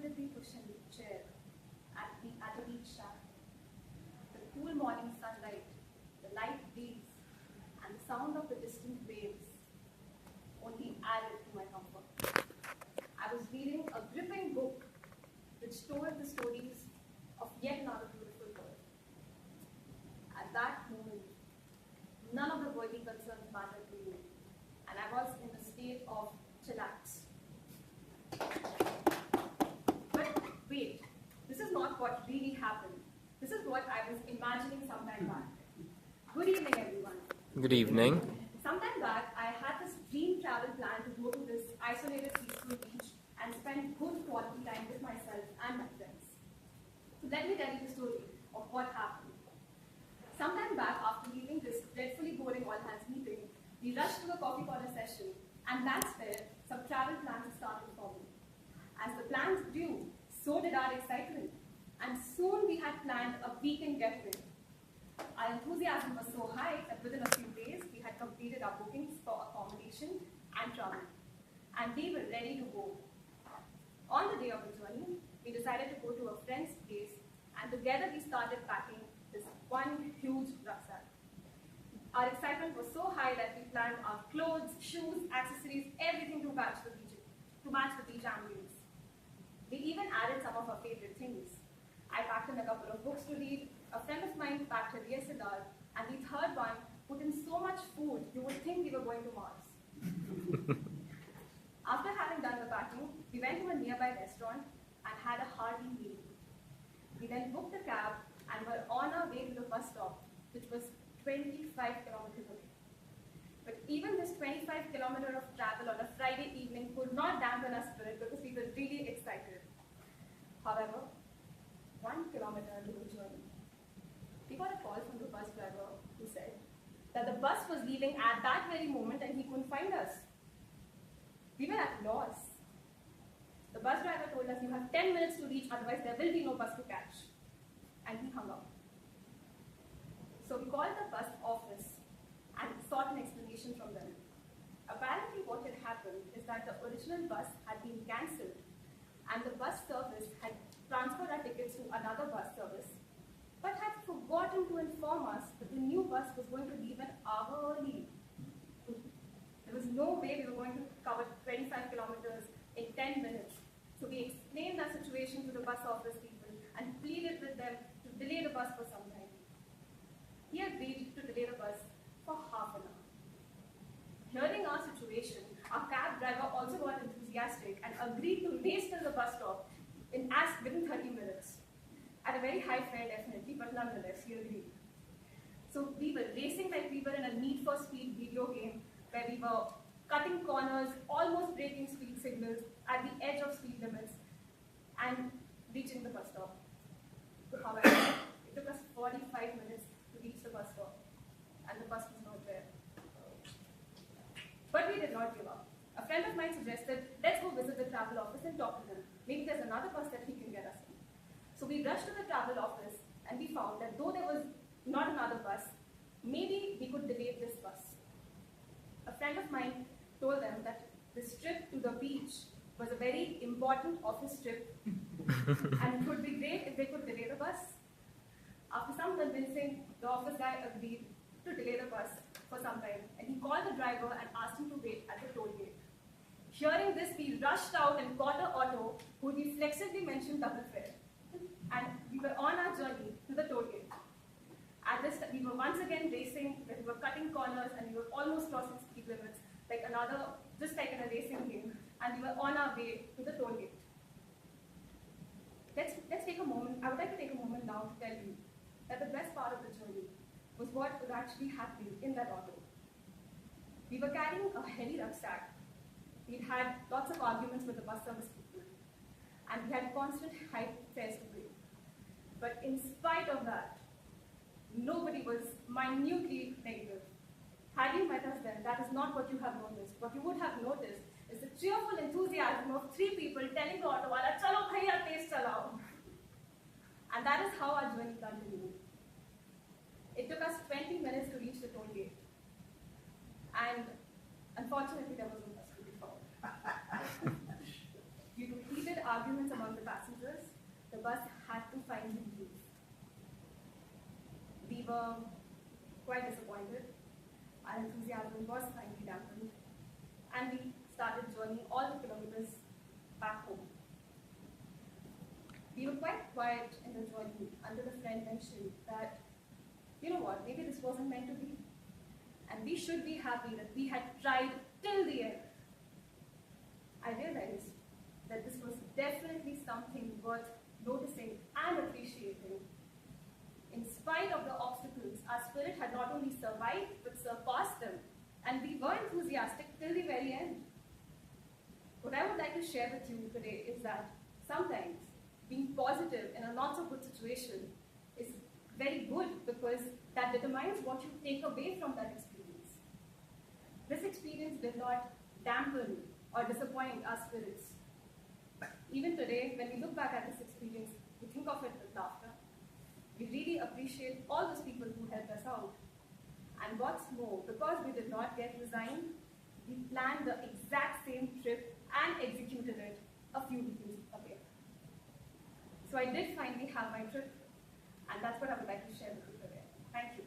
comfortably cushioned chair at the beach shack. The cool morning sunlight, the light breeze, and the sound of the distant waves only added to my comfort. I was reading a gripping book which told the stories of yet another beautiful world. At that moment, none of the worldly concerns mattered to me, and I was in a state of chillax. But wait, this is not what really happened. This is what I was imagining some time back. Good evening, everyone. Good evening. Some time back, I had this dream travel plan to go to this isolated peaceful beach and spend good quality time with myself and my friends. So let me tell you the story of what happened. Sometime back, after leaving this dreadfully boring all-hands meeting, we rushed to a coffee corner session, and that's where some travel plans started forming. As the plans grew, so did our excitement, and soon we had planned a weekend getaway. Our enthusiasm was so high that within a few days, we had completed our bookings for accommodation and travel, and we were ready to go. On the day of the journey, we decided to go to a friend's place, and together we started packing this one huge rucksack. Our excitement was so high that we planned our clothes, shoes, accessories, everything to match the beach ambience. We even added some of our favorite things. I packed in a couple of books to read, a friend of mine packed her DSLR, and the third one put in so much food you would think we were going to Mars. After having done the packing, we went to a nearby restaurant and had a hearty meal. We then booked a cab and were on our way to the bus stop, which was 25 kilometers away. But even this 25 kilometers of travel on a Friday evening could not dampen our spirit because we were really excited. However, 1 kilometer into the journey, we got a call from the bus driver who said that the bus was leaving at that very moment and he couldn't find us. We were at loss. The bus driver told us, "You have 10 minutes to reach, otherwise there will be no bus to catch." And he hung up. So we called the bus office and sought an explanation from them. Apparently what had happened is that the original bus had been cancelled and the bus service had transferred our tickets to another bus service, but had forgotten to inform us that the new bus was going to leave an hour early. There was no way we were going to cover 25 kilometers in 10 minutes. So we explained our situation to the bus office people and pleaded with them to delay the bus for some time. He agreed to delay the bus for half an hour. Hearing our situation, our cab driver also got enthusiastic and agreed to race till the bus stop within 30 minutes. At a very high fare, definitely, but nonetheless, he agreed. So we were racing like we were in a Need for Speed video game where we were cutting corners, almost breaking speed signals at the edge of speed limits and reaching the bus stop. However, it took us 45 minutes to reach the bus stop and the bus was not there. But we did not give up. A friend of mine suggested, let's go visit the travel office and talk to them. Maybe there's another bus that he can get us in. So we rushed to the travel office and we found that though there was not another bus, maybe we could delay this bus. A friend of mine told them that this trip to the beach was a very important office trip and it would be great if they could delay the bus. After some convincing, the office guy agreed to delay the bus for some time, and he called the driver and asked him to wait at the toll gate. Hearing this, we rushed out and caught an auto who reflexively mentioned double fare, and we were on our journey to the toll gate. At this time, we were once again racing, we were cutting corners, and we were almost crossing speed limits, just like in a racing game, and we were on our way to the toll gate. Let's take a moment. I would like to take a moment now to tell you that the best part of the journey was what was actually happening in that auto. We were carrying a heavy rucksack. We'd had lots of arguments with the bus service people, and we had constant high fares to pay. But in spite of that, nobody was minutely negative. Had you met us then, that is not what you have noticed. What you would have noticed is the cheerful enthusiasm of 3 people telling the auto wala, "Chalo bhaiya, tez chalao." And that is how our journey continued. It took us 20 minutes to reach the toll gate. And unfortunately, there was no bus to be found. Due to heated arguments among among the passengers, the bus had to finally leave. We were quite disappointed. Our enthusiasm was finally dampened, and we started journeying all the kilometers back home. We were quite quiet in the journey until a friend mentioned that, you know what, maybe this wasn't meant to be. And we should be happy that we had tried till the end. I realized that this was definitely something worth noticing and appreciating. In spite of the obstacles, our spirit had not only survived but surpassed them, and we were enthusiastic till the very end. What I would like to share with you today is that sometimes being positive in a not so good situation is very good because that determines what you take away from that experience. This experience did not dampen or disappoint our spirits. Even today, when we look back at this experience, we think of it with laughter. We really appreciate all those people who helped us out. And what's more, because we did not get resigned, we planned the exact same trip and executed it a few weeks ago. So I did finally have my trip, and that's what I would like to share with you today. Thank you.